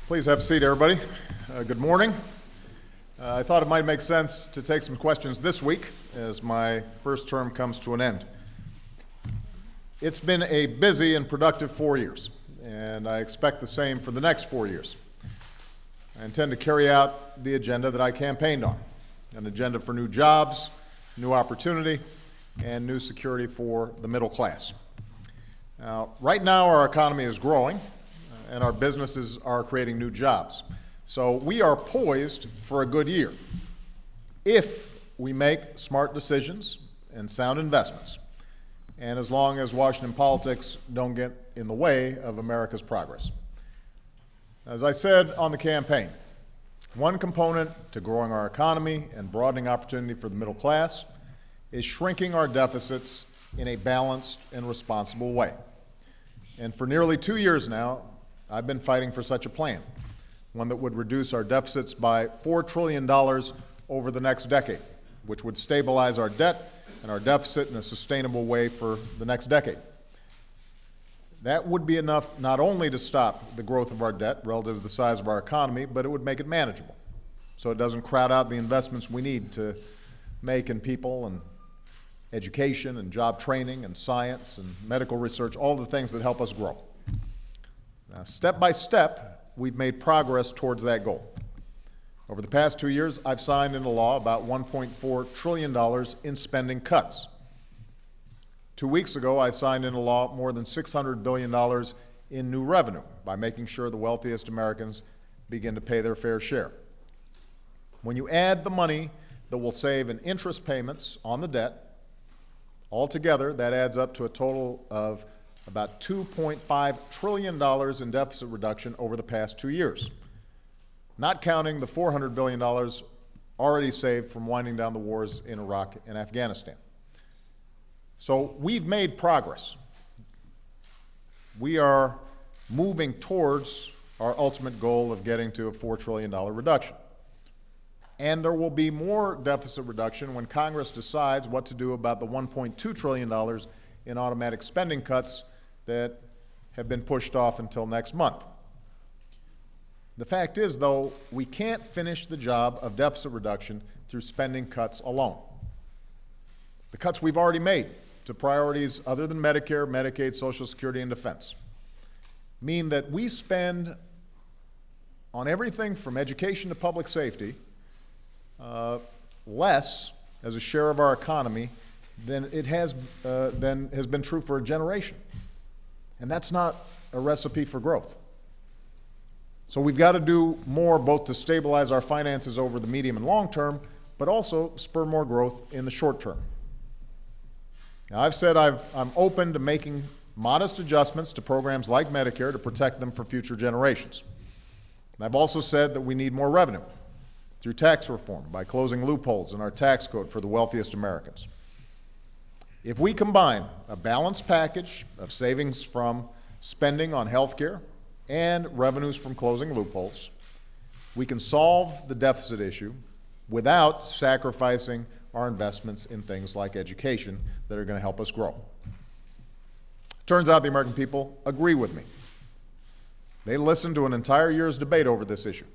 Please have a seat, everybody. Good morning. I thought it might make sense to take some questions this week as my first term comes to an end. It's been a busy and productive 4 years, and I expect the same for the next 4 years. I intend to carry out the agenda that I campaigned on, an agenda for new jobs, new opportunity, and new security for the middle class. Now, right now our economy is growing, and our businesses are creating new jobs. So we are poised for a good year if we make smart decisions and sound investments, and as long as Washington politics don't get in the way of America's progress. As I said on the campaign, one component to growing our economy and broadening opportunity for the middle class is shrinking our deficits in a balanced and responsible way. And for nearly 2 years now, I've been fighting for such a plan, one that would reduce our deficits by $4 trillion over the next decade, which would stabilize our debt and our deficit in a sustainable way for the next decade. That would be enough not only to stop the growth of our debt relative to the size of our economy, but it would make it manageable, so it doesn't crowd out the investments we need to make in people and education and job training and science and medical research, all the things that help us grow. Now, step by step, we've made progress towards that goal. Over the past 2 years, I've signed into law about $1.4 trillion in spending cuts. 2 weeks ago, I signed into law more than $600 billion in new revenue by making sure the wealthiest Americans begin to pay their fair share. When you add the money that will save in interest payments on the debt, altogether, that adds up to a total of about $2.5 trillion in deficit reduction over the past 2 years, not counting the $400 billion already saved from winding down the wars in Iraq and Afghanistan. So we've made progress. We are moving towards our ultimate goal of getting to a $4 trillion reduction. And there will be more deficit reduction when Congress decides what to do about the $1.2 trillion in automatic spending cuts that have been pushed off until next month. The fact is, though, we can't finish the job of deficit reduction through spending cuts alone. The cuts we've already made to priorities other than Medicare, Medicaid, Social Security, and defense mean that we spend on everything from education to public safety less as a share of our economy than has been true for a generation. And that's not a recipe for growth. So we've got to do more both to stabilize our finances over the medium and long term, but also spur more growth in the short term. Now, I've said I'm open to making modest adjustments to programs like Medicare to protect them for future generations. And I've also said that we need more revenue through tax reform by closing loopholes in our tax code for the wealthiest Americans. If we combine a balanced package of savings from spending on health care and revenues from closing loopholes, we can solve the deficit issue without sacrificing our investments in things like education that are going to help us grow. Turns out the American people agree with me. They listened to an entire year's debate over this issue,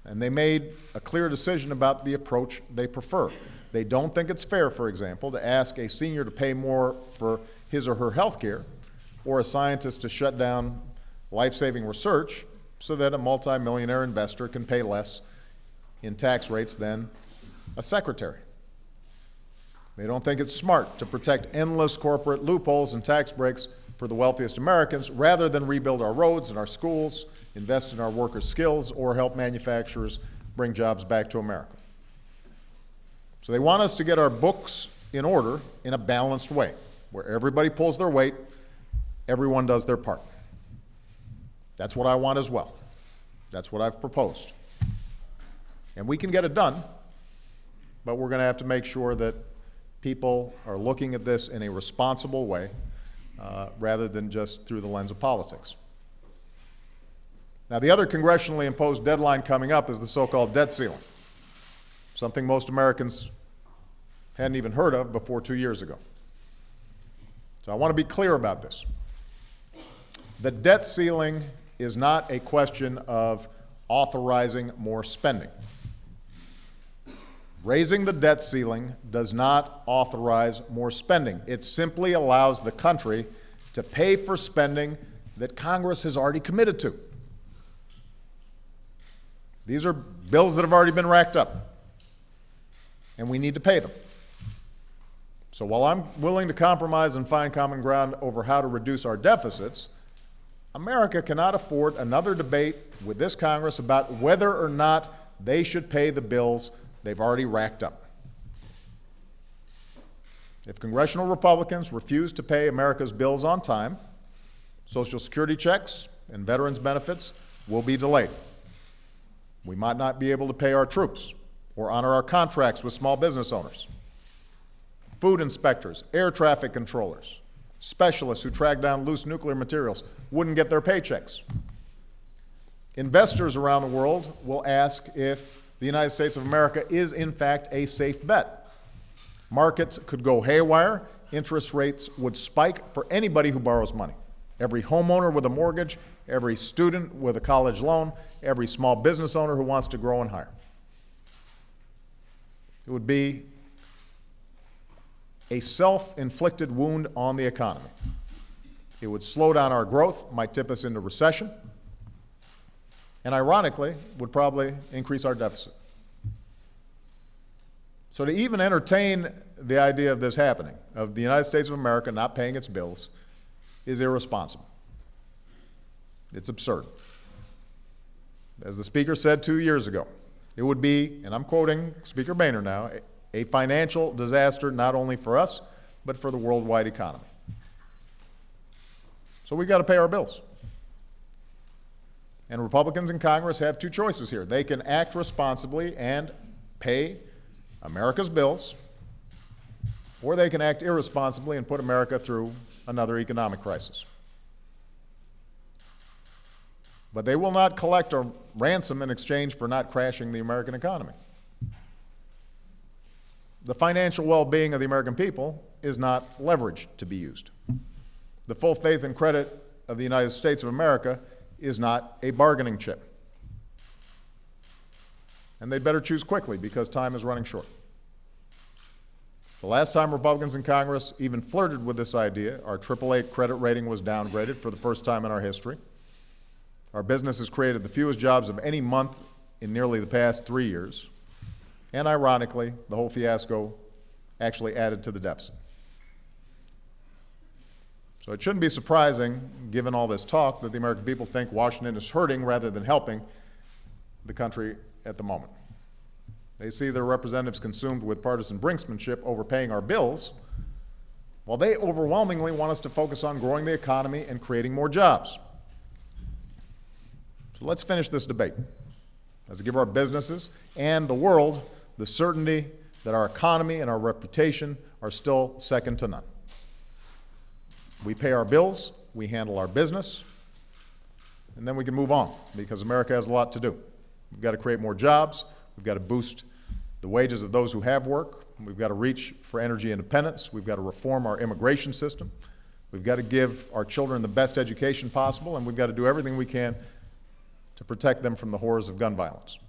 and they made a clear decision about the approach they prefer. They don't think it's fair, for example, to ask a senior to pay more for his or her health care or a scientist to shut down life-saving research so that a multimillionaire investor can pay less in tax rates than a secretary. They don't think it's smart to protect endless corporate loopholes and tax breaks for the wealthiest Americans rather than rebuild our roads and our schools, invest in our workers' skills, or help manufacturers bring jobs back to America. So they want us to get our books in order in a balanced way, where everybody pulls their weight, everyone does their part. That's what I want as well. That's what I've proposed. And we can get it done, but we're going to have to make sure that people are looking at this in a responsible way rather than just through the lens of politics. Now, the other congressionally imposed deadline coming up is the so-called debt ceiling, something most Americans hadn't even heard of before 2 years ago. So I want to be clear about this. The debt ceiling is not a question of authorizing more spending. Raising the debt ceiling does not authorize more spending. It simply allows the country to pay for spending that Congress has already committed to. These are bills that have already been racked up, and we need to pay them. So while I'm willing to compromise and find common ground over how to reduce our deficits, America cannot afford another debate with this Congress about whether or not they should pay the bills they've already racked up. If congressional Republicans refuse to pay America's bills on time, Social Security checks and veterans benefits will be delayed. We might not be able to pay our troops or honor our contracts with small business owners. Food inspectors, air traffic controllers, specialists who track down loose nuclear materials wouldn't get their paychecks. Investors around the world will ask if the United States of America is, in fact, a safe bet. Markets could go haywire. Interest rates would spike for anybody who borrows money. Every homeowner with a mortgage, every student with a college loan, every small business owner who wants to grow and hire. It would be a self-inflicted wound on the economy. It would slow down our growth, might tip us into recession, and ironically, would probably increase our deficit. So to even entertain the idea of this happening, of the United States of America not paying its bills, is irresponsible. It's absurd. As the Speaker said 2 years ago, it would be, and I'm quoting Speaker Boehner now, a financial disaster not only for us, but for the worldwide economy. So we've got to pay our bills. And Republicans in Congress have two choices here. They can act responsibly and pay America's bills, or they can act irresponsibly and put America through another economic crisis. But they will not collect a ransom in exchange for not crashing the American economy. The financial well-being of the American people is not leverage to be used. The full faith and credit of the United States of America is not a bargaining chip. And they'd better choose quickly because time is running short. The last time Republicans in Congress even flirted with this idea, our AAA credit rating was downgraded for the first time in our history. Our business has created the fewest jobs of any month in nearly the past 3 years. And ironically, the whole fiasco actually added to the deficit. So it shouldn't be surprising, given all this talk, that the American people think Washington is hurting rather than helping the country at the moment. They see their representatives consumed with partisan brinksmanship over paying our bills, while they overwhelmingly want us to focus on growing the economy and creating more jobs. So let's finish this debate. Let's give our businesses and the world the certainty that our economy and our reputation are still second to none. We pay our bills, we handle our business, and then we can move on because America has a lot to do. We've got to create more jobs, we've got to boost the wages of those who have work, we've got to reach for energy independence, we've got to reform our immigration system, we've got to give our children the best education possible, and we've got to do everything we can to protect them from the horrors of gun violence.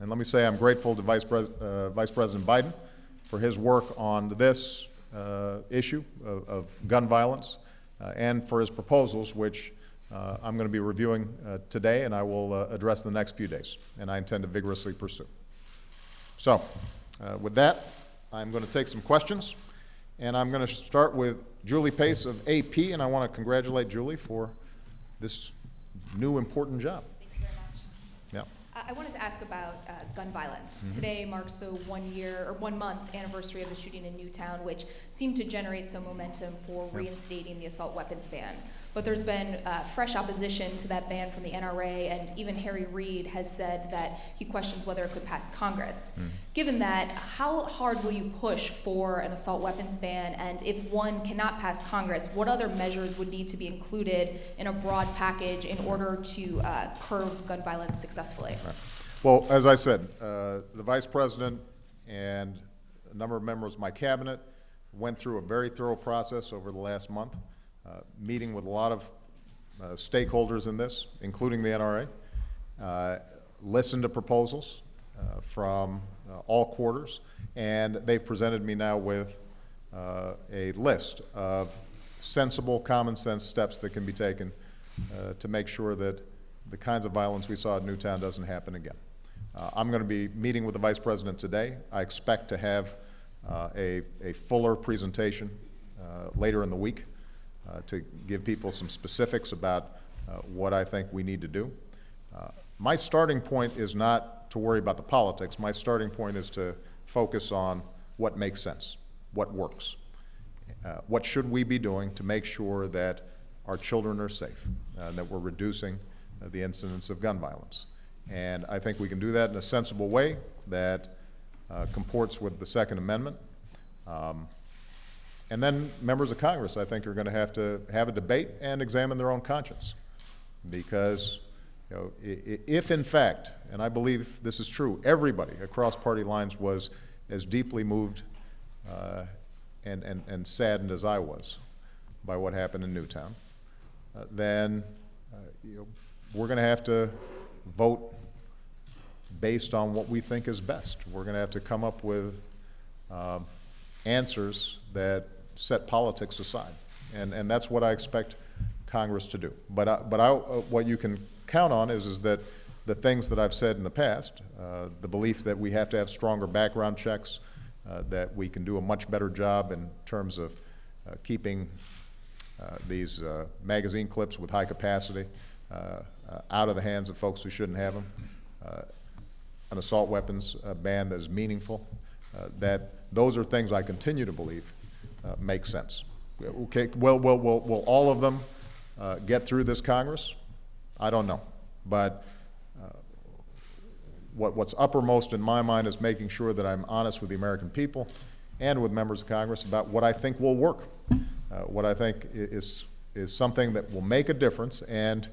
And let me say I'm grateful to Vice President Biden for his work on this issue of gun violence and for his proposals, which I'm going to be reviewing today and I will address in the next few days, and I intend to vigorously pursue. So with that, I'm going to take some questions, and I'm going to start with Julie Pace of AP, and I want to congratulate Julie for this new important job. Thank you very much. Yeah. I wanted to ask about gun violence. Mm-hmm. Today marks the 1 month anniversary of the shooting in Newtown, which seemed to generate some momentum for reinstating the assault weapons ban. But there's been fresh opposition to that ban from the NRA, and even Harry Reid has said that he questions whether it could pass Congress. Given that, how hard will you push for an assault weapons ban? And if one cannot pass Congress, what other measures would need to be included in a broad package in order to curb gun violence successfully? Right. Well, as I said, the Vice President and a number of members of my cabinet went through a very thorough process over the last month, meeting with a lot of stakeholders in this, including the NRA, listened to proposals from all quarters, and they've presented me now with a list of sensible, common sense steps that can be taken to make sure that the kinds of violence we saw at Newtown doesn't happen again. I'm going to be meeting with the Vice President today. I expect to have a fuller presentation later in the week to give people some specifics about what I think we need to do. My starting point is not to worry about the politics. My starting point is to focus on what makes sense, what works. What should we be doing to make sure that our children are safe, that we're reducing the incidence of gun violence. And I think we can do that in a sensible way that comports with the Second Amendment. And then members of Congress, I think, are going to have a debate and examine their own conscience. Because, you know, if in fact, and I believe this is true, everybody across party lines was as deeply moved and saddened as I was by what happened in Newtown, then you know, we're going to have to vote based on what we think is best. We're going to have to come up with answers that set politics aside, and that's what I expect Congress to do. But what you can count on is that the things that I've said in the past, the belief that we have to have stronger background checks, that we can do a much better job in terms of keeping these magazine clips with high capacity out of the hands of folks who shouldn't have them, an assault weapons ban that is meaningful, that those are things I continue to believe make sense. Okay, will all of them get through this Congress? I don't know. But what's uppermost in my mind is making sure that I'm honest with the American people and with members of Congress about what I think will work, what I think is something that will make a difference. And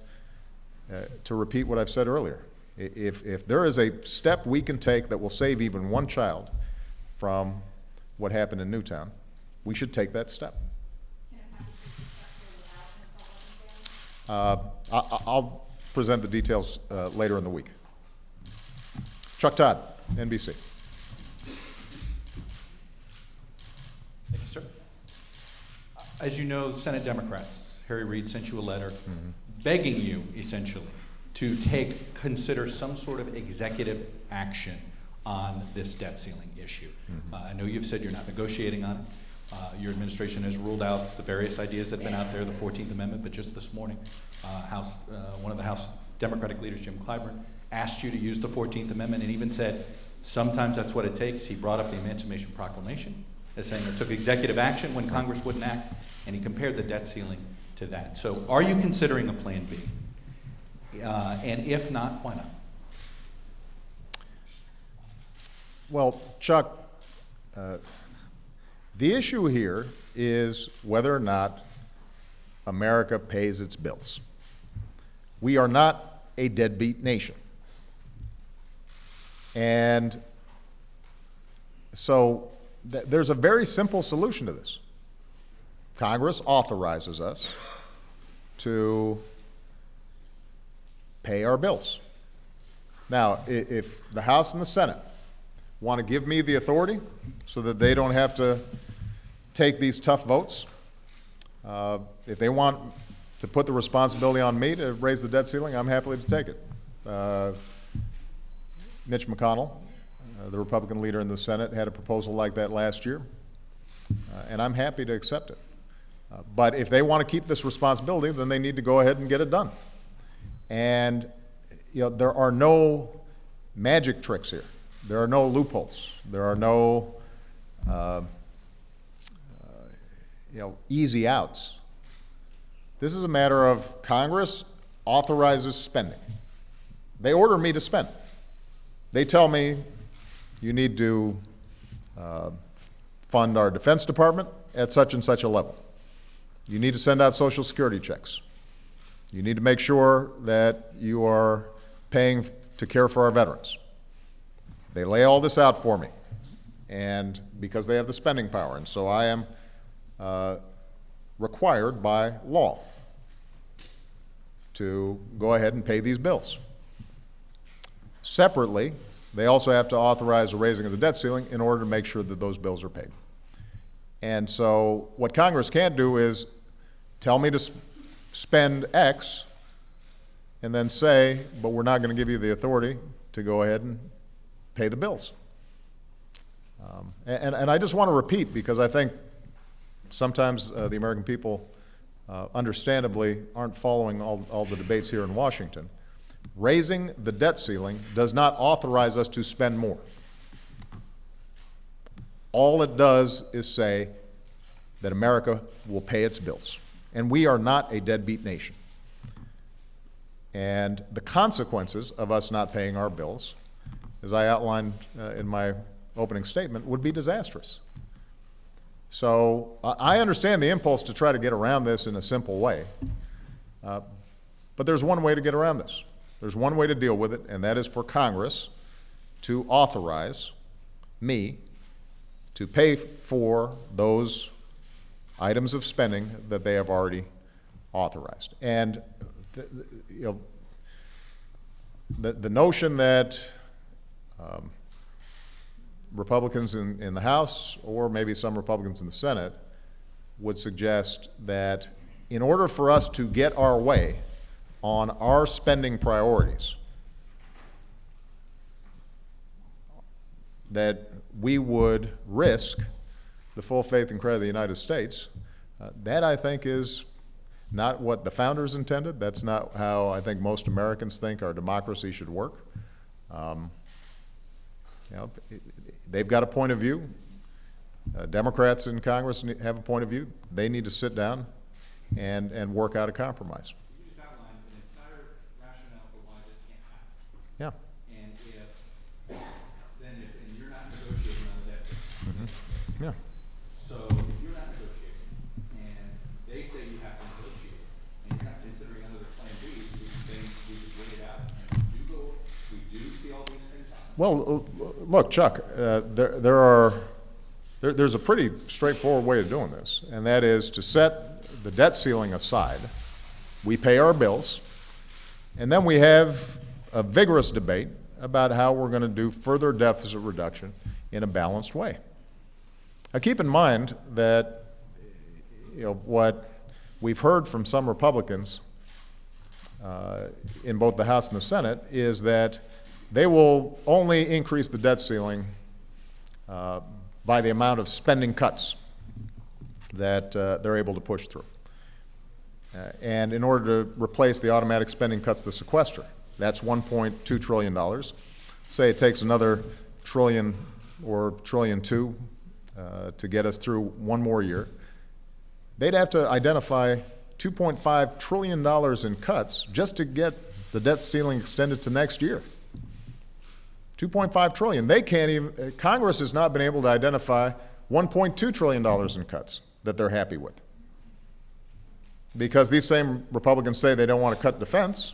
to repeat what I've said earlier, if there is a step we can take that will save even one child from what happened in Newtown, we should take that step. I'll present the details later in the week. Chuck Todd, NBC. Thank you, sir. As you know, Senate Democrats, Harry Reid sent you a letter begging you, essentially, to consider some sort of executive action on this debt ceiling issue. I know you've said you're not negotiating on it. Your administration has ruled out the various ideas that have been out there, the 14th Amendment, but just this morning, one of the House Democratic leaders, Jim Clyburn, asked you to use the 14th Amendment and even said sometimes that's what it takes. He brought up the Emancipation Proclamation as saying it took executive action when Congress wouldn't act, and he compared the debt ceiling to that. So are you considering a plan B? And if not, why not? Well, Chuck, the issue here is whether or not America pays its bills. We are not a deadbeat nation. And so there's a very simple solution to this. Congress authorizes us to pay our bills. Now, if the House and the Senate want to give me the authority so that they don't have to take these tough votes, if they want to put the responsibility on me to raise the debt ceiling, I'm happy to take it. Mitch McConnell, the Republican leader in the Senate, had a proposal like that last year, and I'm happy to accept it. But if they want to keep this responsibility, then they need to go ahead and get it done. And you know, there are no magic tricks here. There are no loopholes. There are no easy outs. This is a matter of Congress authorizes spending. They order me to spend. They tell me you need to fund our Defense Department at such and such a level. You need to send out Social Security checks. You need to make sure that you are paying to care for our veterans. They lay all this out for me, and because they have the spending power, and so I am required by law to go ahead and pay these bills. Separately, they also have to authorize a raising of the debt ceiling in order to make sure that those bills are paid. And so what Congress can't do is tell me to spend X and then say, but we're not going to give you the authority to go ahead and pay the bills. And I just want to repeat, because I think sometimes the American people understandably aren't following all the debates here in Washington. Raising the debt ceiling does not authorize us to spend more. All it does is say that America will pay its bills. And we are not a deadbeat nation. And the consequences of us not paying our bills, as I outlined in my opening statement, would be disastrous. So I understand the impulse to try to get around this in a simple way. But there's one way to get around this. There's one way to deal with it, and that is for Congress to authorize me to pay for those items of spending that they have already authorized. And the notion that Republicans in the House, or maybe some Republicans in the Senate, would suggest that in order for us to get our way on our spending priorities, that we would risk the full faith and credit of the United States, that I think is not what the founders intended. That's not how I think most Americans think our democracy should work. They've got a point of view. Democrats in Congress have a point of view. They need to sit down and work out a compromise. You just outlined an entire rationale for why this can't happen. Yeah. And and you're not negotiating on the debt ceiling. Yeah. So if you're not negotiating, and they say you have to negotiate, and you're not considering another plan B, then we just wait it out. And we do see all these things happen. Well, look, Chuck, there's a pretty straightforward way of doing this, and that is to set the debt ceiling aside. We pay our bills, and then we have a vigorous debate about how we're going to do further deficit reduction in a balanced way. Now, keep in mind that what we've heard from some Republicans in both the House and the Senate is that they will only increase the debt ceiling by the amount of spending cuts that they're able to push through. And in order to replace the automatic spending cuts, the sequester, that's $1.2 trillion. Say it takes another trillion or $1.2 trillion to get us through one more year. They'd have to identify $2.5 trillion in cuts just to get the debt ceiling extended to next year. $2.5 trillion. They can't even, Congress has not been able to identify $1.2 trillion in cuts that they're happy with. Because these same Republicans say they don't want to cut defense.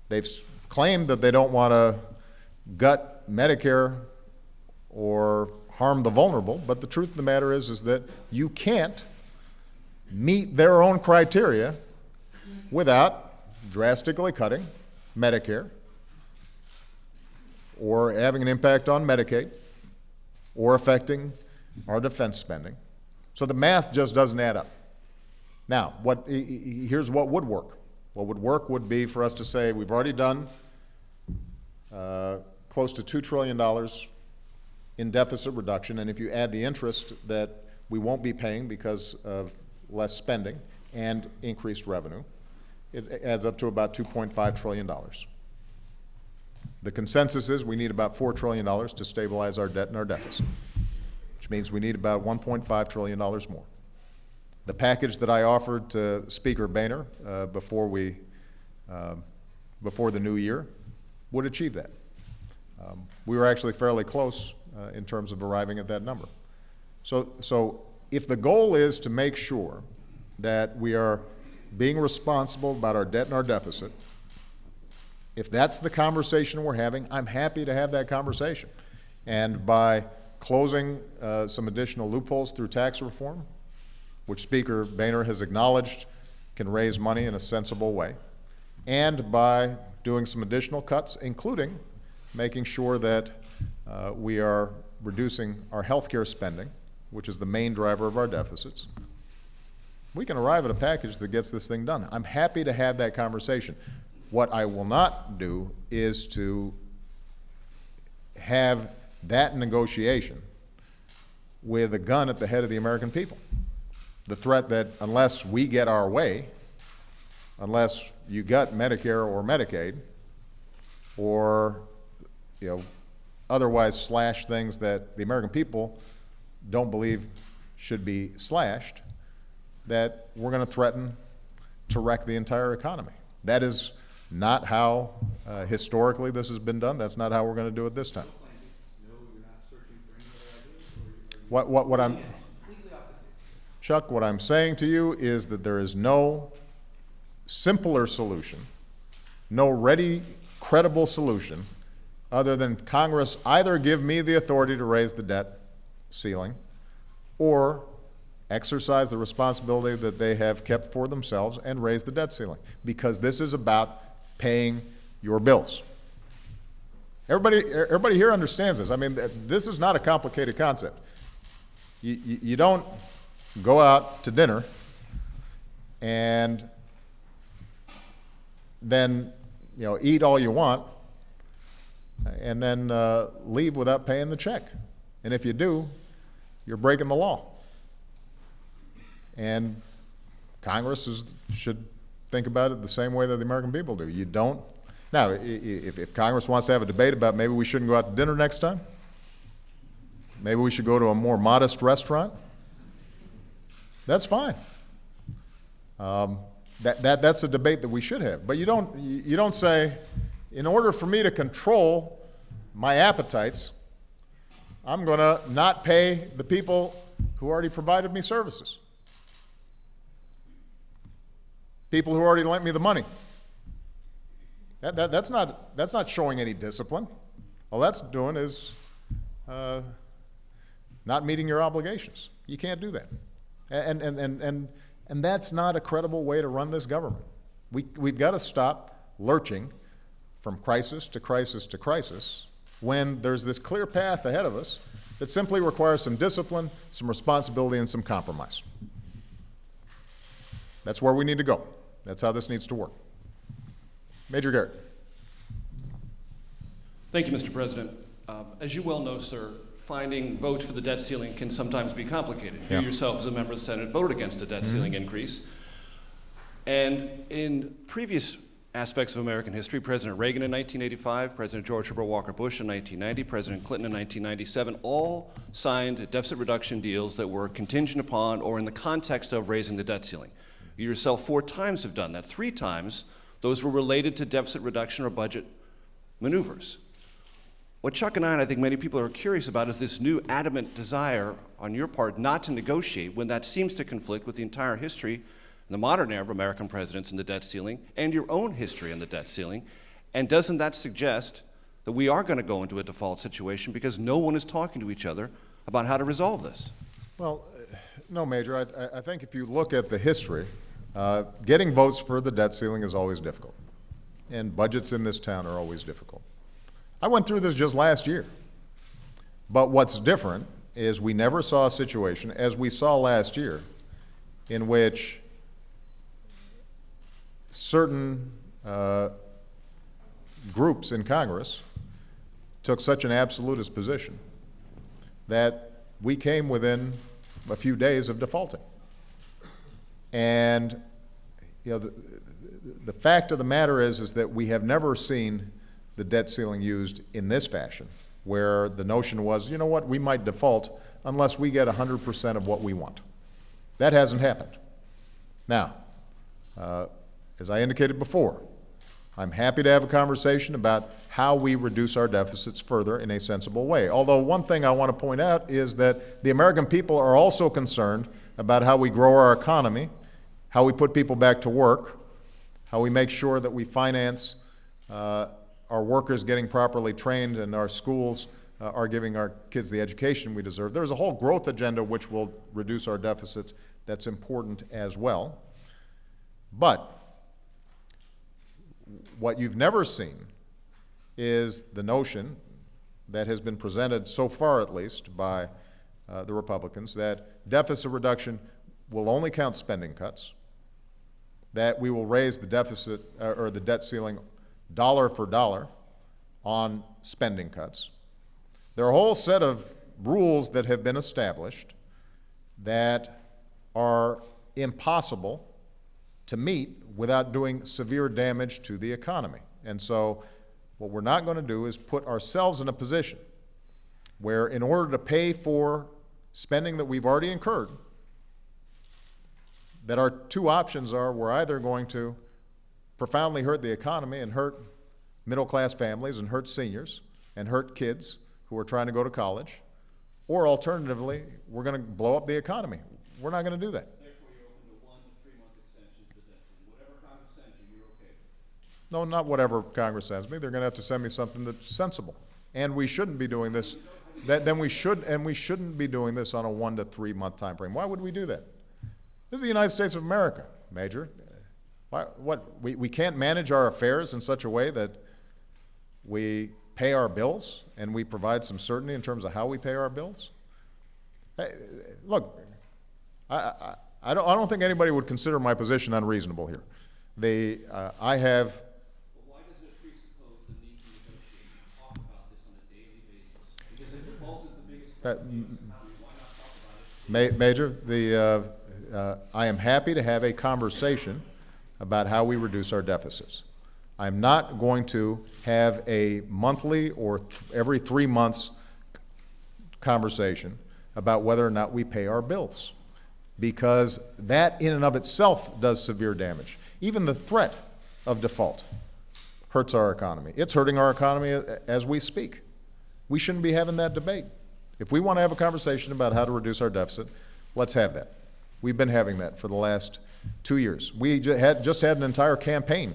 They've claimed that they don't want to gut Medicare or harm the vulnerable, but the truth of the matter is that you can't meet their own criteria without drastically cutting Medicare, or having an impact on Medicaid, or affecting our defense spending. So the math just doesn't add up. Now, here's what would work. What would work would be for us to say we've already done close to $2 trillion in deficit reduction, and if you add the interest that we won't be paying because of less spending and increased revenue, it adds up to about $2.5 trillion. The consensus is we need about $4 trillion to stabilize our debt and our deficit, which means we need about $1.5 trillion more. The package that I offered to Speaker Boehner before the new year would achieve that. We were actually fairly close in terms of arriving at that number. So if the goal is to make sure that we are being responsible about our debt and our deficit, if that's the conversation we're having, I'm happy to have that conversation. And by closing some additional loopholes through tax reform, which Speaker Boehner has acknowledged can raise money in a sensible way, and by doing some additional cuts, including making sure that we are reducing our healthcare spending, which is the main driver of our deficits, we can arrive at a package that gets this thing done. I'm happy to have that conversation. What I will not do is to have that negotiation with a gun at the head of the American people. The threat that unless we get our way, unless you gut Medicare or Medicaid, or otherwise slash things that the American people don't believe should be slashed, that we're going to threaten to wreck the entire economy. That is not how historically this has been done. That's not how we're going to do it this time. What I'm, Chuck, what I'm saying to you is that there is no simpler solution, no ready, credible solution, other than Congress either give me the authority to raise the debt ceiling or exercise the responsibility that they have kept for themselves and raise the debt ceiling, because this is about paying your bills. Everybody here understands this. I mean, this is not a complicated concept. You don't go out to dinner and then eat all you want and then leave without paying the check. And if you do, you're breaking the law. And Congress should think about it the same way that the American people do. You don't. Now, if Congress wants to have a debate about maybe we shouldn't go out to dinner next time, maybe we should go to a more modest restaurant, that's fine. That's a debate that we should have. But you don't say, in order for me to control my appetites, I'm going to not pay the people who already provided me services, people who already lent me the money. That's not showing any discipline. All that's doing is not meeting your obligations. You can't do that. And that's not a credible way to run this government. We've got to stop lurching from crisis to crisis to crisis when there's this clear path ahead of us that simply requires some discipline, some responsibility, and some compromise. That's where we need to go. That's how this needs to work. Major Garrett. Thank you, Mr. President. As you well know, sir, finding votes for the debt ceiling can sometimes be complicated. Yeah. You yourself, as a member of the Senate, voted against a debt ceiling increase. And in previous aspects of American history, President Reagan in 1985, President George Herbert Walker Bush in 1990, President Clinton in 1997, all signed deficit reduction deals that were contingent upon or in the context of raising the debt ceiling. You yourself 4 times have done that. 3 times, those were related to deficit reduction or budget maneuvers. What Chuck and I think many people are curious about is this new adamant desire on your part not to negotiate when that seems to conflict with the entire history in the modern era of American presidents and the debt ceiling and your own history in the debt ceiling. And doesn't that suggest that we are going to go into a default situation because no one is talking to each other about how to resolve this? Well, no, Major. I think if you look at the history, getting votes for the debt ceiling is always difficult. And budgets in this town are always difficult. I went through this just last year. But what's different is we never saw a situation, as we saw last year, in which certain groups in Congress took such an absolutist position that we came within a few days of defaulting. And the fact of the matter is that we have never seen the debt ceiling used in this fashion, where the notion was, we might default unless we get 100% of what we want. That hasn't happened. Now, as I indicated before, I'm happy to have a conversation about how we reduce our deficits further in a sensible way. Although one thing I want to point out is that the American people are also concerned about how we grow our economy, how we put people back to work, how we make sure that we finance our workers getting properly trained and our schools are giving our kids the education we deserve. There's a whole growth agenda which will reduce our deficits that's important as well. But what you've never seen is the notion that has been presented so far, at least, by the Republicans, that deficit reduction will only count spending cuts, that we will raise the deficit or the debt ceiling dollar for dollar on spending cuts. There are a whole set of rules that have been established that are impossible to meet without doing severe damage to the economy. And so what we're not going to do is put ourselves in a position where, in order to pay for spending that we've already incurred, that our two options are we're either going to profoundly hurt the economy and hurt middle-class families and hurt seniors and hurt kids who are trying to go to college, or alternatively, we're going to blow up the economy. We're not going to do that. Therefore, you're open to 1 to 3 month extensions to debt ceiling. Whatever Congress sends you, you're okay. No, not whatever Congress sends me. They're going to have to send me something that's sensible. And we shouldn't be doing this. We shouldn't be doing this on a 1 to 3 month time frame. Why would we do that? This is the United States of America, Major. We can't manage our affairs in such a way that we pay our bills and we provide some certainty in terms of how we pay our bills? Hey, look, I don't think anybody would consider my position unreasonable here. I have. But why does it presuppose the need to negotiate and talk about this on a daily basis? Because if default is the biggest threat to the U.S. economy, why not talk about it? Major, I am happy to have a conversation about how we reduce our deficits. I'm not going to have a monthly or every 3 months conversation about whether or not we pay our bills, because that in and of itself does severe damage. Even the threat of default hurts our economy. It's hurting our economy as we speak. We shouldn't be having that debate. If we want to have a conversation about how to reduce our deficit, let's have that. We've been having that for the last 2 years. We just had an entire campaign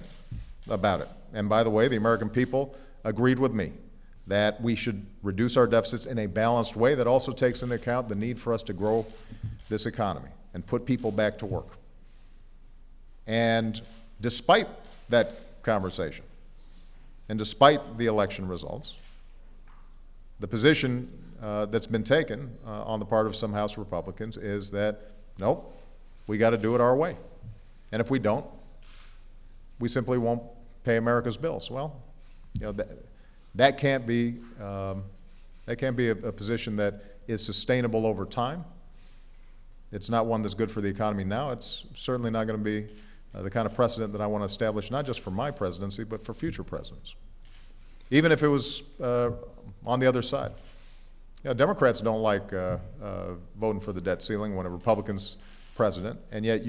about it. And by the way, the American people agreed with me that we should reduce our deficits in a balanced way that also takes into account the need for us to grow this economy and put people back to work. And despite that conversation, and despite the election results, the position that's been taken on the part of some House Republicans is that, nope, we got to do it our way. And if we don't, we simply won't pay America's bills. Well, you know, that can't be a position that is sustainable over time. It's not one that's good for the economy now. It's certainly not going to be the kind of precedent that I want to establish, not just for my presidency, but for future presidents. Even if it was on the other side. You know, Democrats don't like voting for the debt ceiling when a Republican's president, and yet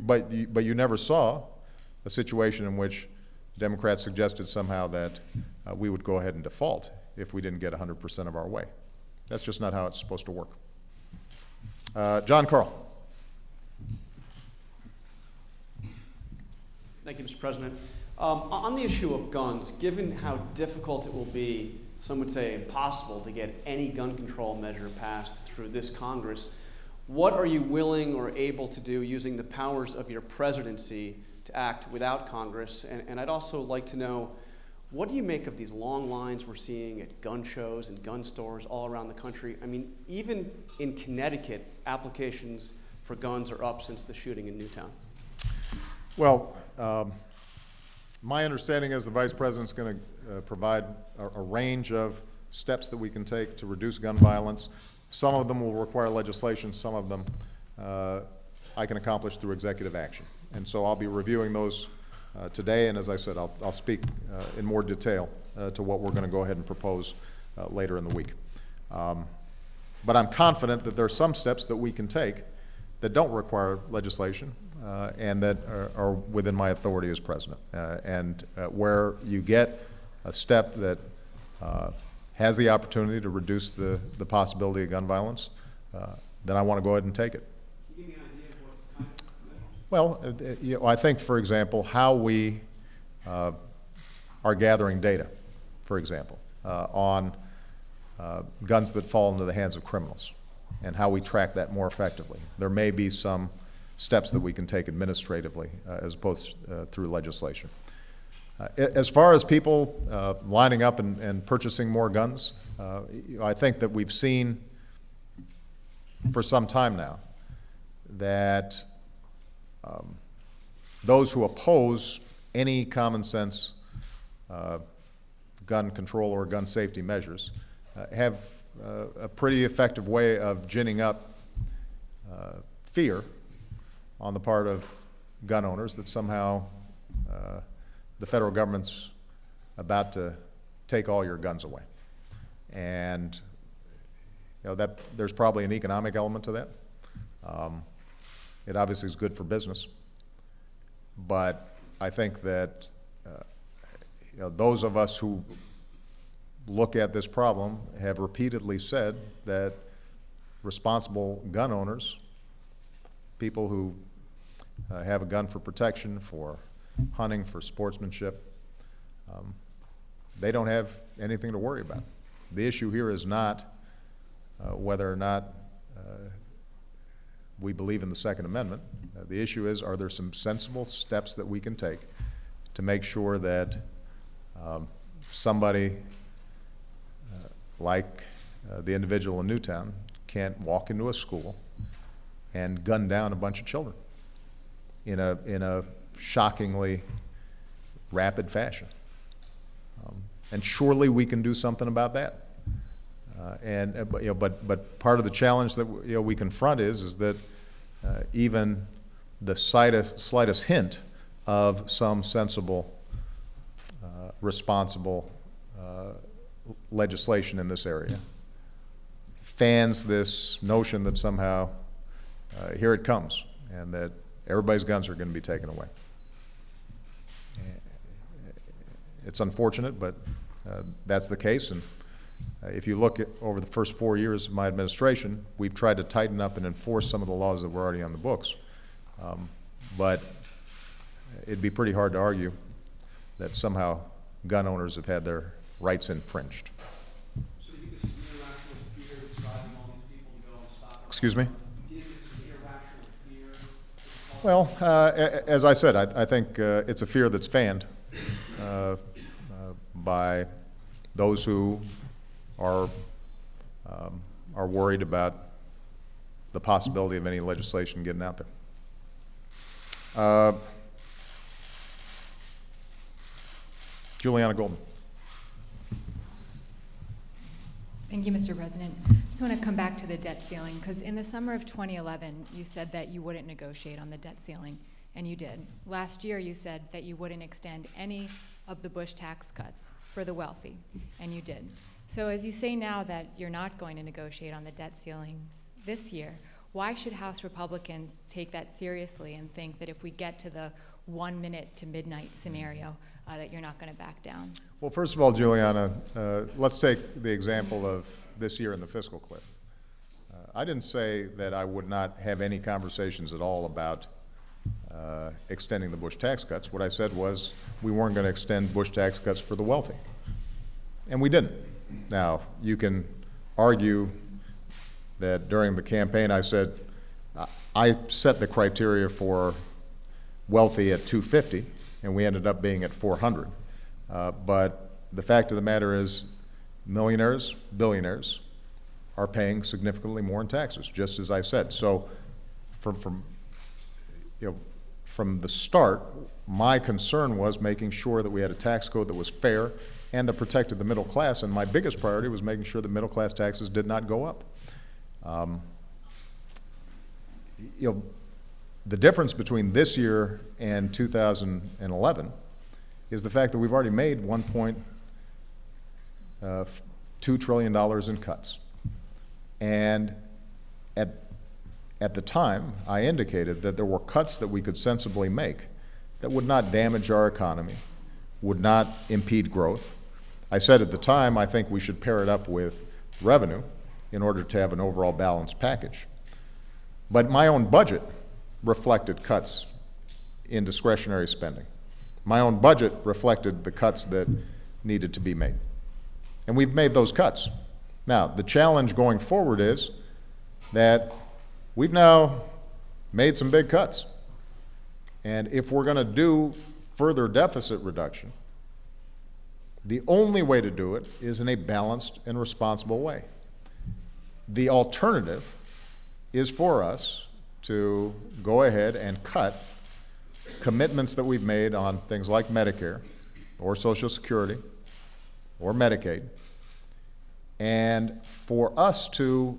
but you never saw a situation in which Democrats suggested somehow that we would go ahead and default if we didn't get 100% of our way. That's just not how it's supposed to work. John Carl. Thank you, Mr. President. On the issue of guns, given how difficult it will be, some would say impossible, to get any gun control measure passed through this Congress, what are you willing or able to do using the powers of your presidency to act without Congress? And I'd also like to know, what do you make of these long lines we're seeing at gun shows and gun stores all around the country? I mean, even in Connecticut, applications for guns are up since the shooting in Newtown. Well, my understanding is the Vice President's going to provide a range of steps that we can take to reduce gun violence. Some of them will require legislation. Some of them I can accomplish through executive action. And so I'll be reviewing those today, and as I said, I'll speak in more detail to what we're going to go ahead and propose later in the week. But I'm confident that there are some steps that we can take that don't require legislation and that are within my authority as president. And where you get a step that has the opportunity to reduce the possibility of gun violence, then I want to go ahead and take it. Can you give me an idea of what kind of measures? Well, you know, I think, for example, how we are gathering data, for example, on guns that fall into the hands of criminals, and how we track that more effectively. There may be some steps that we can take administratively as opposed through legislation. As far as people lining up and purchasing more guns, I think that we've seen for some time now that those who oppose any common sense gun control or gun safety measures have a pretty effective way of ginning up fear on the part of gun owners that somehow the federal government's about to take all your guns away. And that there's probably an economic element to that. It obviously is good for business, but I think that those of us who look at this problem have repeatedly said that responsible gun owners, people who have a gun for protection, for hunting, for sportsmanship, they don't have anything to worry about. The issue here is not whether or not we believe in the Second Amendment. The issue is, are there some sensible steps that we can take to make sure that somebody like the individual in Newtown can't walk into a school and gun down a bunch of children in a shockingly rapid fashion. And surely we can do something about that. But part of the challenge that we confront is that even the slightest hint of some sensible, responsible legislation in this area fans this notion that somehow here it comes and that everybody's guns are going to be taken away. It's unfortunate, but that's the case. And if you look at over the first 4 years of my administration, we've tried to tighten up and enforce some of the laws that were already on the books. But it'd be pretty hard to argue that somehow gun owners have had their rights infringed. So do you think this is an irrational fear that's driving all these people to go and stop? Excuse me? Do you think this is an irrational fear? Well, as I said, I think it's a fear that's fanned by those who are worried about the possibility of any legislation getting out there. Juliana Golden. Thank you, Mr. President. I just want to come back to the debt ceiling, because in the summer of 2011, you said that you wouldn't negotiate on the debt ceiling, and you did. Last year, you said that you wouldn't extend any of the Bush tax cuts for the wealthy, and you did. So as you say now that you're not going to negotiate on the debt ceiling this year, why should House Republicans take that seriously and think that if we get to the 1 minute to midnight scenario, that you're not going to back down? Well, first of all, Juliana, let's take the example of this year in the fiscal cliff. I didn't say that I would not have any conversations at all about extending the Bush tax cuts. What I said was we weren't going to extend Bush tax cuts for the wealthy. And we didn't. Now, you can argue that during the campaign I said I set the criteria for wealthy at 250, and we ended up being at 400. But the fact of the matter is millionaires, billionaires are paying significantly more in taxes, just as I said. So from the start, my concern was making sure that we had a tax code that was fair and that protected the middle class, and my biggest priority was making sure that middle class taxes did not go up. The difference between this year and 2011 is the fact that we've already made $1.2 trillion in cuts. And at the time, I indicated that there were cuts that we could sensibly make that would not damage our economy, would not impede growth. I said at the time, I think we should pair it up with revenue in order to have an overall balanced package. But my own budget reflected cuts in discretionary spending. My own budget reflected the cuts that needed to be made. And we've made those cuts. Now, the challenge going forward is that we've now made some big cuts. And if we're going to do further deficit reduction, the only way to do it is in a balanced and responsible way. The alternative is for us to go ahead and cut commitments that we've made on things like Medicare or Social Security or Medicaid, and for us to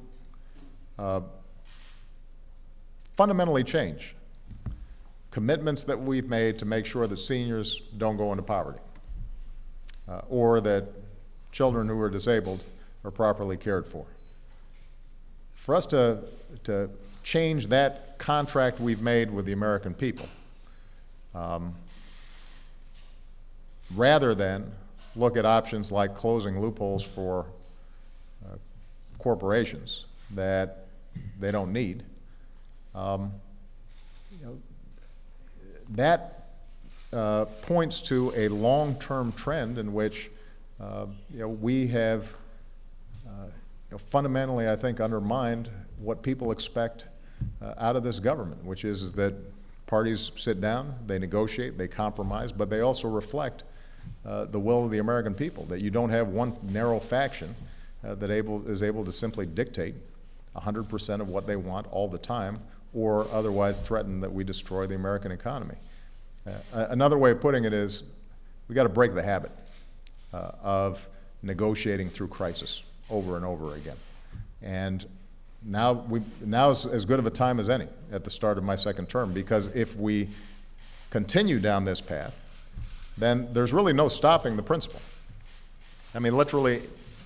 fundamentally change commitments that we've made to make sure that seniors don't go into poverty, or that children who are disabled are properly cared for. For us to change that contract we've made with the American people, rather than look at options like closing loopholes for corporations that they don't need, that points to a long-term trend in which we have fundamentally, I think, undermined what people expect out of this government, which is that parties sit down, they negotiate, they compromise, but they also reflect the will of the American people, that you don't have one narrow faction that is able to simply dictate 100% of what they want all the time, or otherwise threaten that we destroy the American economy. Another way of putting it is, we got to break the habit of negotiating through crisis over and over again. And now's as good of a time as any at the start of my second term, because if we continue down this path, then there's really no stopping the principle. I mean, literally,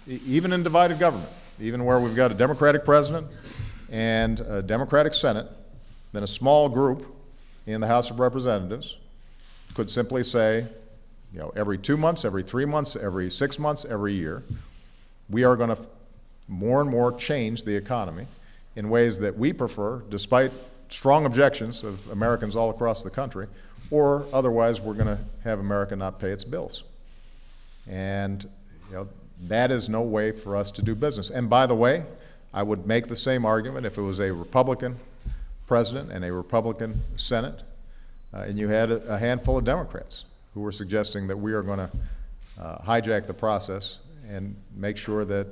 even in divided government, even where we've got a Democratic president and a Democratic Senate, then a small group in the House of Representatives could simply say, every 2 months, every 3 months, every 6 months, every year, we are going to more and more change the economy in ways that we prefer, despite strong objections of Americans all across the country, or otherwise we're going to have America not pay its bills. And that is no way for us to do business. And by the way, I would make the same argument if it was a Republican president and a Republican Senate, and you had a handful of Democrats who were suggesting that we are going to hijack the process and make sure that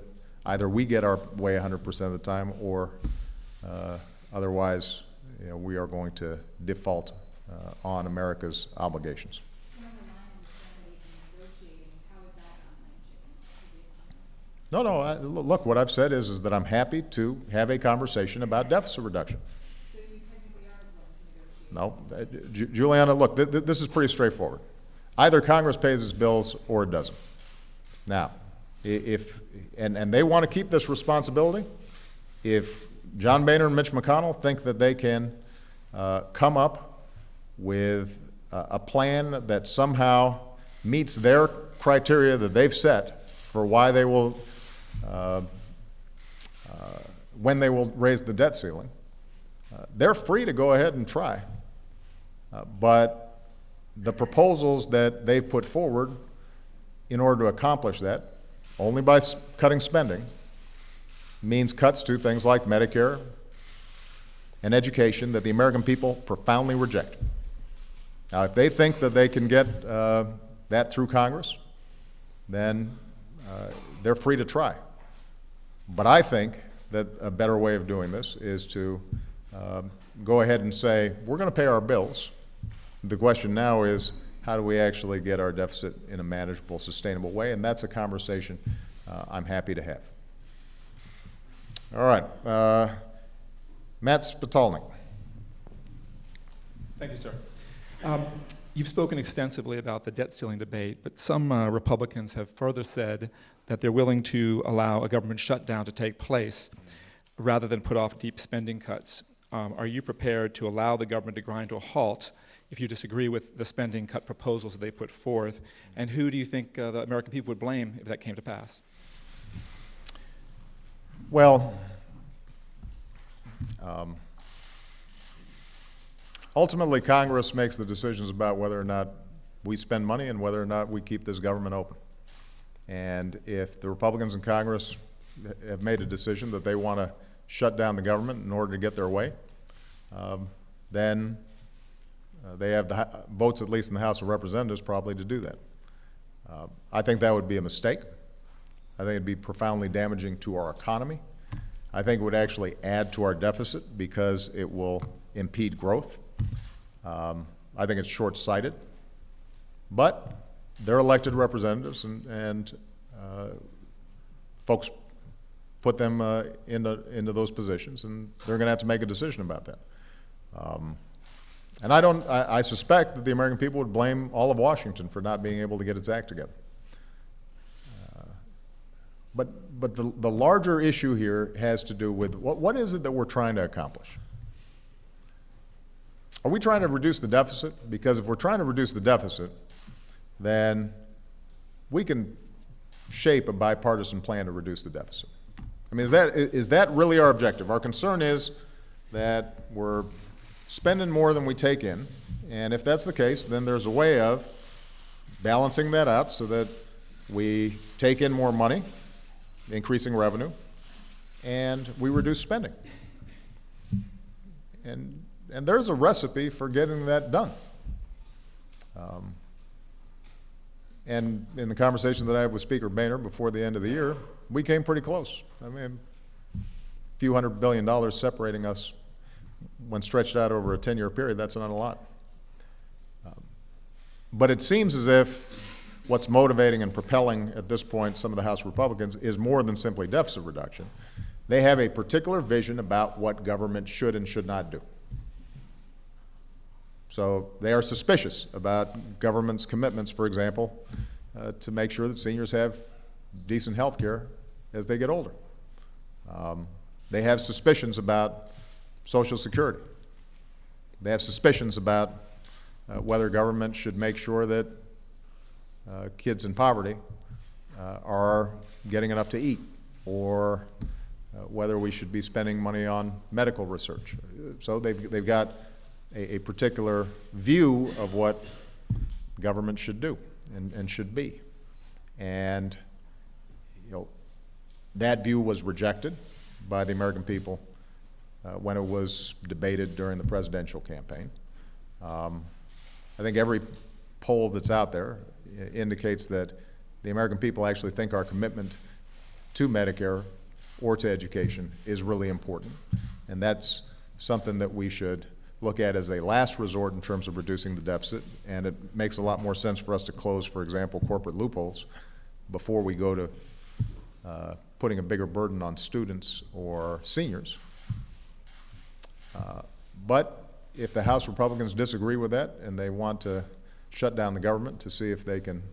either we get our way 100% of the time, or otherwise we are going to default on America's obligations. No, look, what I've said is that I'm happy to have a conversation about deficit reduction. So you technically are going to negotiate? No, Juliana, look, this is pretty straightforward. Either Congress pays its bills or it doesn't. Now, and they want to keep this responsibility, if John Boehner and Mitch McConnell think that they can come up with a plan that somehow meets their criteria that they've set for why they will, when they will raise the debt ceiling, they're free to go ahead and try. But the proposals that they've put forward in order to accomplish that, only by cutting spending, means cuts to things like Medicare and education that the American people profoundly reject. Now, if they think that they can get that through Congress, then they're free to try. But I think that a better way of doing this is to go ahead and say, we're going to pay our bills. The question now is, how do we actually get our deficit in a manageable, sustainable way? And that's a conversation I'm happy to have. All right. Matt Spitalnik. Thank you, sir. You've spoken extensively about the debt ceiling debate, but some Republicans have further said that they're willing to allow a government shutdown to take place rather than put off deep spending cuts. Are you prepared to allow the government to grind to a halt if you disagree with the spending cut proposals that they put forth? And who do you think the American people would blame if that came to pass? Well, ultimately, Congress makes the decisions about whether or not we spend money and whether or not we keep this government open. And if the Republicans in Congress have made a decision that they want to shut down the government in order to get their way, then they have the votes, at least in the House of Representatives, probably to do that. I think that would be a mistake. I think it'd be profoundly damaging to our economy. I think it would actually add to our deficit because it will impede growth. I think it's short-sighted. But they're elected representatives, and folks put them into those positions, and they're going to have to make a decision about that. And I suspect that the American people would blame all of Washington for not being able to get its act together. But the larger issue here has to do with what is it that we're trying to accomplish? Are we trying to reduce the deficit? Because if we're trying to reduce the deficit, then we can shape a bipartisan plan to reduce the deficit. I mean, is that really our objective? Our concern is that we're spending more than we take in, and if that's the case, then there's a way of balancing that out so that we take in more money, increasing revenue, and we reduce spending. And there's a recipe for getting that done. And in the conversation that I had with Speaker Boehner before the end of the year, we came pretty close. I mean, a few $100 billion separating us when stretched out over a 10-year period, that's not a lot. But it seems as if what's motivating and propelling at this point some of the House Republicans is more than simply deficit reduction. They have a particular vision about what government should and should not do. So they are suspicious about government's commitments, for example, to make sure that seniors have decent health care as they get older. They have suspicions about Social Security. They have suspicions about whether government should make sure that kids in poverty are getting enough to eat, or whether we should be spending money on medical research. So they've got a particular view of what government should do and should be. And that view was rejected by the American people when it was debated during the presidential campaign. I think every poll that's out there indicates that the American people actually think our commitment to Medicare or to education is really important. And that's something that we should look at as a last resort in terms of reducing the deficit, and it makes a lot more sense for us to close, for example, corporate loopholes before we go to putting a bigger burden on students or seniors. But if the House Republicans disagree with that and they want to shut down the government to see if they can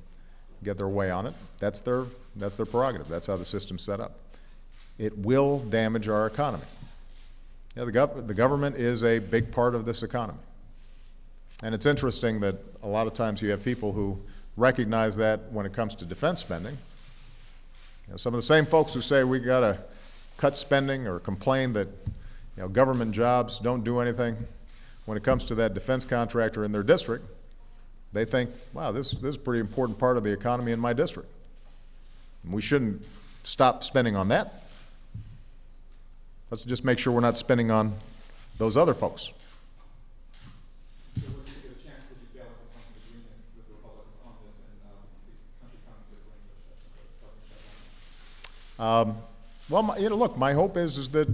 get their way on it, that's their prerogative. That's how the system's set up. It will damage our economy. Yeah, the government is a big part of this economy. And it's interesting that a lot of times you have people who recognize that when it comes to defense spending. Some of the same folks who say we got to cut spending or complain that government jobs don't do anything, when it comes to that defense contractor in their district, they think, wow, this is a pretty important part of the economy in my district. We shouldn't stop spending on that. Let's just make sure we're not spending on those other folks. So would you get a chance that you fail to come to agreement with the Republicans on this and the country coming to the government shutdown? Well, look, my hope is that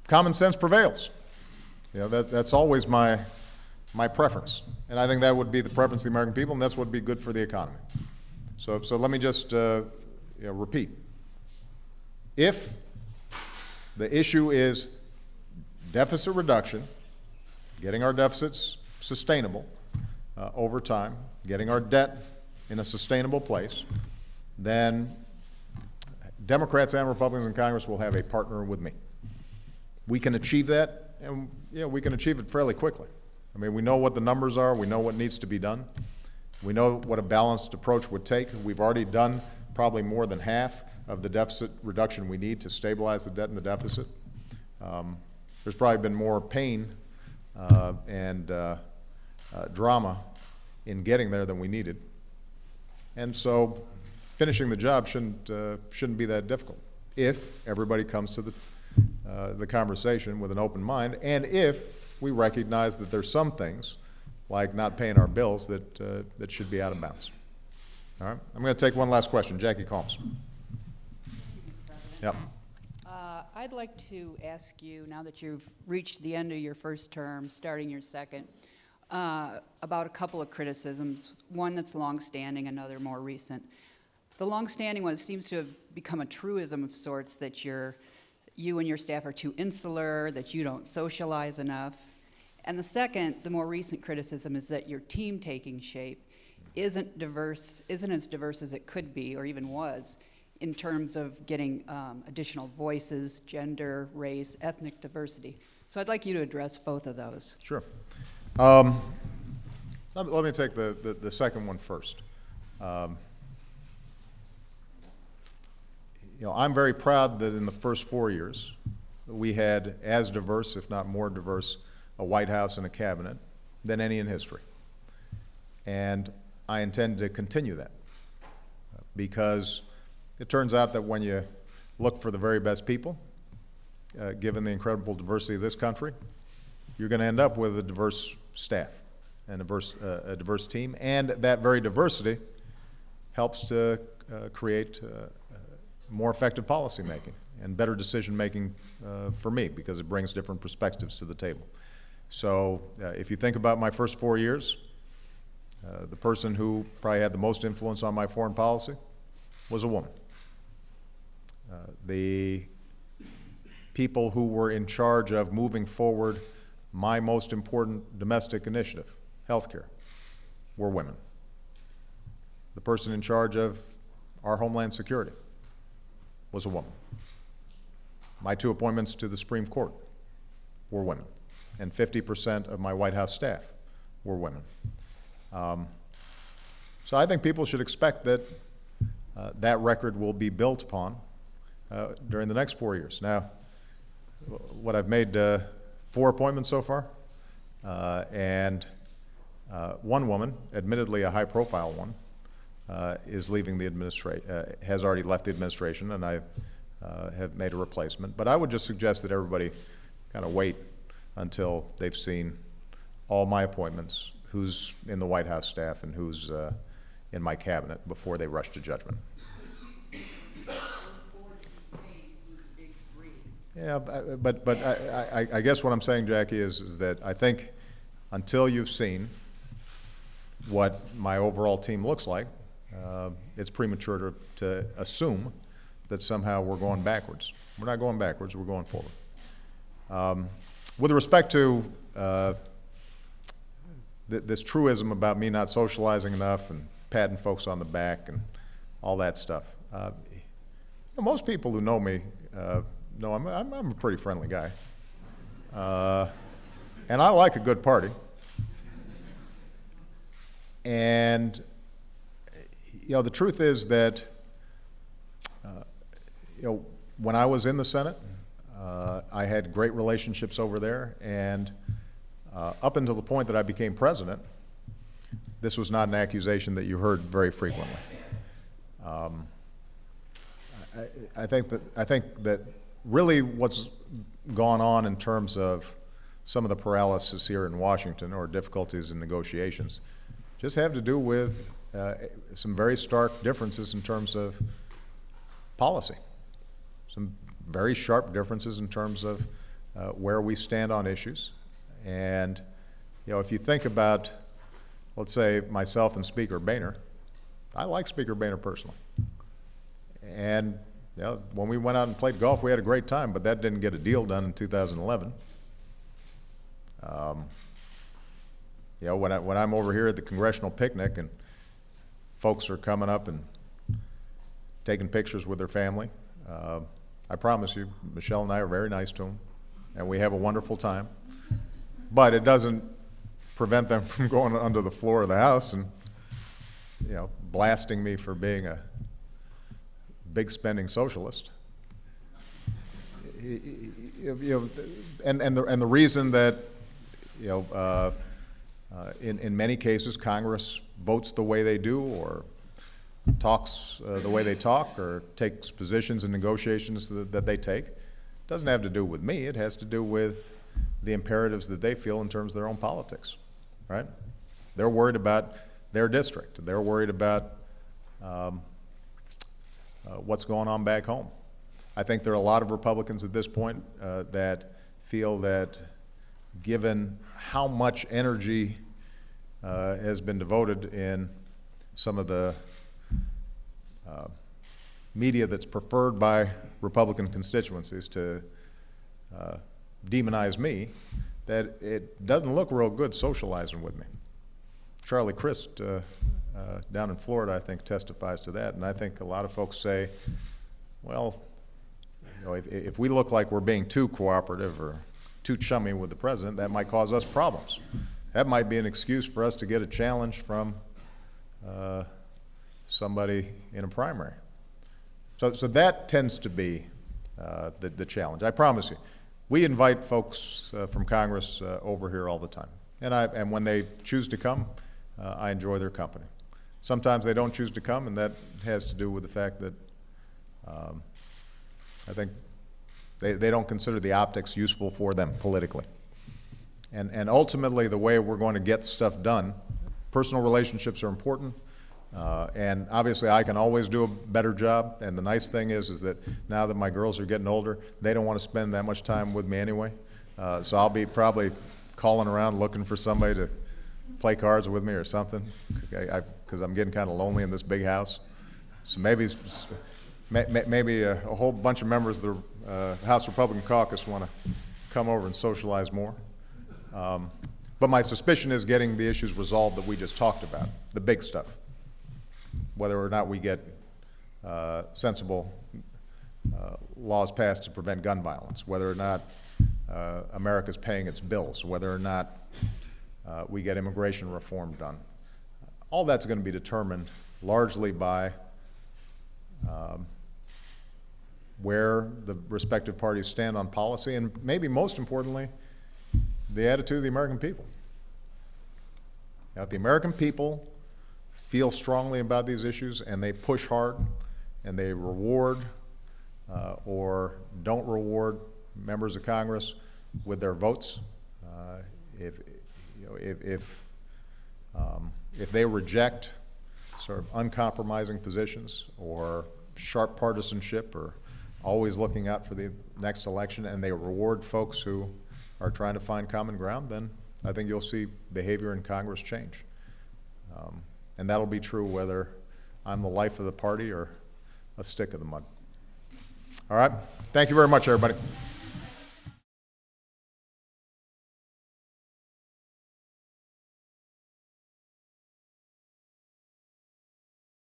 common sense prevails. That's always my preference, and I think that would be the preference of the American people, and that's what would be good for the economy. So let me just repeat. If the issue is deficit reduction, getting our deficits sustainable over time, getting our debt in a sustainable place, then Democrats and Republicans in Congress will have a partner with me. We can achieve that, and we can achieve it fairly quickly. I mean, we know what the numbers are, we know what needs to be done, we know what a balanced approach would take. We've already done probably more than half of the deficit reduction we need to stabilize the debt and the deficit. There's probably been more pain and drama in getting there than we needed. And so finishing the job shouldn't be that difficult if everybody comes to the conversation with an open mind, and if we recognize that there's some things, like not paying our bills, that should be out of bounds. All right, I'm going to take one last question. Jackie Combs. Yep. I'd like to ask you, now that you've reached the end of your first term, starting your second, about a couple of criticisms, one that's longstanding, another more recent. The longstanding one seems to have become a truism of sorts, that you and your staff are too insular, that you don't socialize enough. And the second, the more recent criticism, is that your team taking shape isn't as diverse as it could be, or even was, in terms of getting additional voices, gender, race, ethnic diversity. So I'd like you to address both of those. Sure. Let me take the second one first. I'm very proud that in the first 4 years, we had as diverse, if not more diverse, a White House and a cabinet than any in history. And I intend to continue that, because it turns out that when you look for the very best people, given the incredible diversity of this country, you're going to end up with a diverse staff and a diverse team, and that very diversity helps to create more effective policymaking and better decision-making for me, because it brings different perspectives to the table. So if you think about my first 4 years, the person who probably had the most influence on my foreign policy was a woman. The people who were in charge of moving forward my most important domestic initiative, healthcare, were women. The person in charge of our Homeland Security was a woman. My 2 appointments to the Supreme Court were women, and 50% of my White House staff were women. So I think people should expect that that record will be built upon during the next 4 years. Now, what I've made 4 appointments so far, and one woman, admittedly a high-profile one, is leaving the administration, has already left the administration, and I have made a replacement. But I would just suggest that everybody kind of wait until they've seen all my appointments, who's in the White House staff and who's in my cabinet, before they rush to judgment. Yeah, but I guess what I'm saying, Jackie, is that I think until you've seen what my overall team looks like, it's premature to assume that somehow we're going backwards. We're not going backwards, we're going forward. With respect to this truism about me not socializing enough and patting folks on the back and all that stuff, most people who know me know I'm a pretty friendly guy. And I like a good party. And the truth is that when I was in the Senate, I had great relationships over there, and up until the point that I became president, this was not an accusation that you heard very frequently. I think that really what's gone on in terms of some of the paralysis here in Washington, or difficulties in negotiations, just have to do with some very stark differences in terms of policy, some very sharp differences in terms of where we stand on issues. And if you think about, let's say, myself and Speaker Boehner, I like Speaker Boehner personally. And when we went out and played golf, we had a great time, but that didn't get a deal done in 2011. When I'm over here at the congressional picnic and folks are coming up and taking pictures with their family, I promise you, Michelle and I are very nice to them, and we have a wonderful time. But it doesn't prevent them from going under the floor of the House and, blasting me for being a big spending socialist. And the reason that, in many cases, Congress votes the way they do, or talks the way they talk, or takes positions in negotiations that they take, doesn't have to do with me. It has to do with the imperatives that they feel in terms of their own politics, right? They're worried about their district. They're worried about what's going on back home. I think there are a lot of Republicans at this point that feel that given how much energy has been devoted in some of the media that's preferred by Republican constituencies to demonize me, that it doesn't look real good socializing with me. Charlie Crist down in Florida, I think, testifies to that, and I think a lot of folks say, well, you know, if we look like we're being too cooperative or too chummy with the president, that might cause us problems. That might be an excuse for us to get a challenge from somebody in a primary. So that tends to be the challenge. I promise you, we invite folks from Congress over here all the time, and when they choose to come, I enjoy their company. Sometimes they don't choose to come, and that has to do with the fact that I think they don't consider the optics useful for them politically. And ultimately, the way we're going to get stuff done, personal relationships are important, and obviously I can always do a better job, and the nice thing is that now that my girls are getting older, they don't want to spend that much time with me anyway, so I'll be probably calling around looking for somebody to play cards with me or something, because I'm getting kind of lonely in this big house. So maybe a whole bunch of members of the House Republican Caucus want to come over and socialize more. But my suspicion is getting the issues resolved that we just talked about, the big stuff, whether or not we get sensible laws passed to prevent gun violence, whether or not America's paying its bills, whether or not we get immigration reform done. All that's going to be determined largely by where the respective parties stand on policy, and maybe most importantly, the attitude of the American people. Now, if the American people feel strongly about these issues and they push hard and they reward or don't reward members of Congress with their votes, if they reject sort of uncompromising positions or sharp partisanship or always looking out for the next election, and they reward folks who are trying to find common ground, then I think you'll see behavior in Congress change. And that'll be true whether I'm the life of the party or a stick in the mud. All right? Thank you very much, everybody.